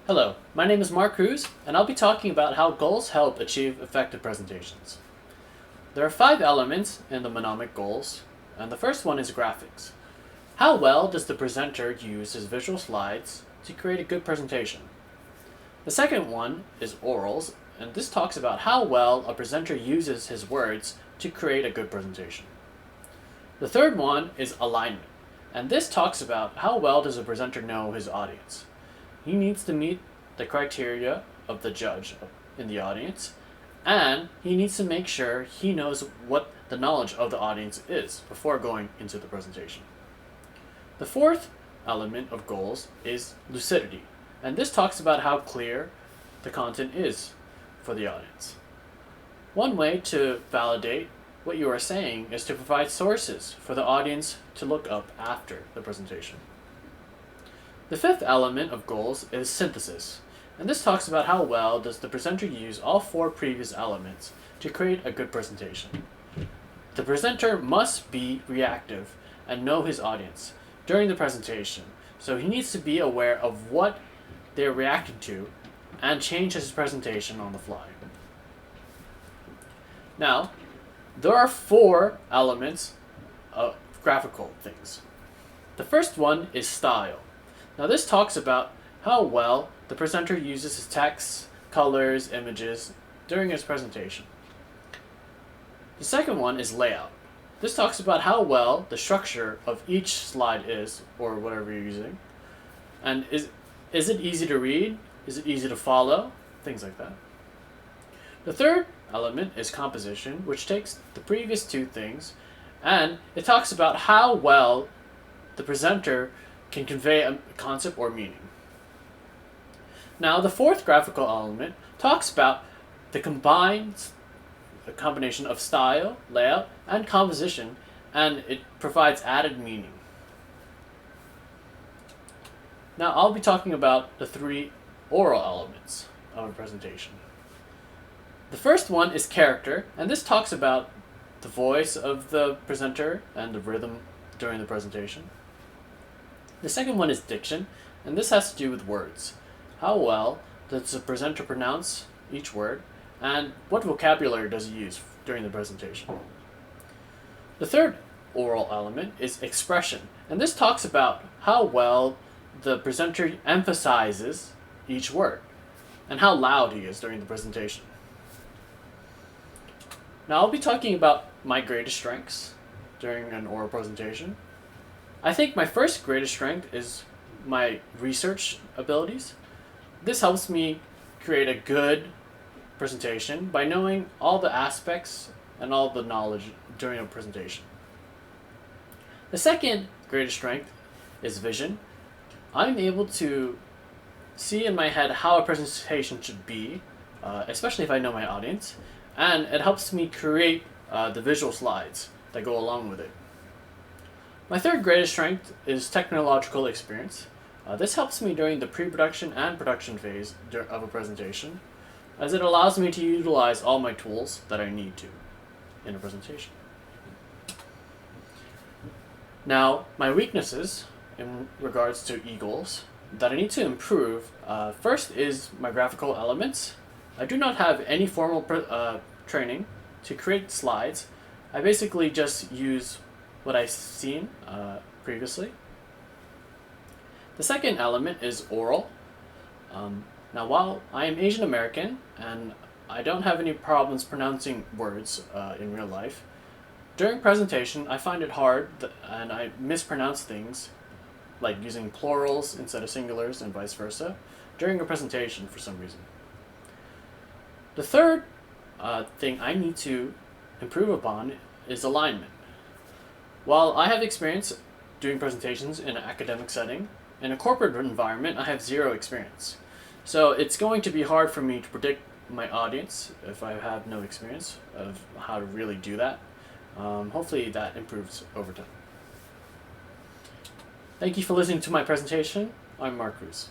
Hello, my name is Mark Cruz, and I'll be talking about how goals help achieve effective presentations. There are 5 elements in the mnemonic goals, and the first one is graphics. How well does the presenter use his visual slides to create a good presentation? The second one is orals, and this talks about how well a presenter uses his words to create a good presentation. The third one is alignment, and this talks about how well does a presenter know his audience. He needs to meet the criteria of the judge in the audience, and he needs to make sure he knows what the knowledge of the audience is before going into the presentation. The fourth element of goals is lucidity, and this talks about how clear the content is for the audience. One way to validate what you are saying is to provide sources for the audience to look up after the presentation. The fifth element of goals is synthesis, and this talks about how well does the presenter use all 4 previous elements to create a good presentation. The presenter must be reactive and know his audience during the presentation, so he needs to be aware of what they're reacting to and change his presentation on the fly. Now, there are 4 elements of graphical things. The first one is style. Now this talks about how well the presenter uses his text, colors, images during his presentation. The second one is layout. This talks about how well the structure of each slide is, or whatever you're using. And is it easy to read? Is it easy to follow? Things like that. The third element is composition, which takes the previous 2 things and it talks about how well the presenter can convey a concept or meaning. Now, the fourth graphical element talks about the combination of style, layout, and composition, and it provides added meaning. Now, I'll be talking about the 3 oral elements of a presentation. The first one is character, and this talks about the voice of the presenter and the rhythm during the presentation. The second one is diction, and this has to do with words. How well does the presenter pronounce each word, and what vocabulary does he use during the presentation? The third oral element is expression, and this talks about how well the presenter emphasizes each word, and how loud he is during the presentation. Now I'll be talking about my greatest strengths during an oral presentation. I think my first greatest strength is my research abilities. This helps me create a good presentation by knowing all the aspects and all the knowledge during a presentation. The second greatest strength is vision. I'm able to see in my head how a presentation should be, especially if I know my audience, and it helps me create the visual slides that go along with it. My third greatest strength is technological experience. This helps me during the pre-production and production phase of a presentation, as it allows me to utilize all my tools that I need to in a presentation. Now, my weaknesses in regards to e-goals that I need to improve, first is my graphical elements. I do not have any formal training to create slides. I basically just use what I've seen previously. The second element is oral. Now, while I am Asian American and I don't have any problems pronouncing words in real life, during presentation I find it hard and I mispronounce things, like using plurals instead of singulars and vice versa, during a presentation for some reason. The third thing I need to improve upon is alignment. While I have experience doing presentations in an academic setting, in a corporate environment I have 0 experience. So it's going to be hard for me to predict my audience if I have no experience of how to really do that. Hopefully that improves over time. Thank you for listening to my presentation. I'm Mark Cruz.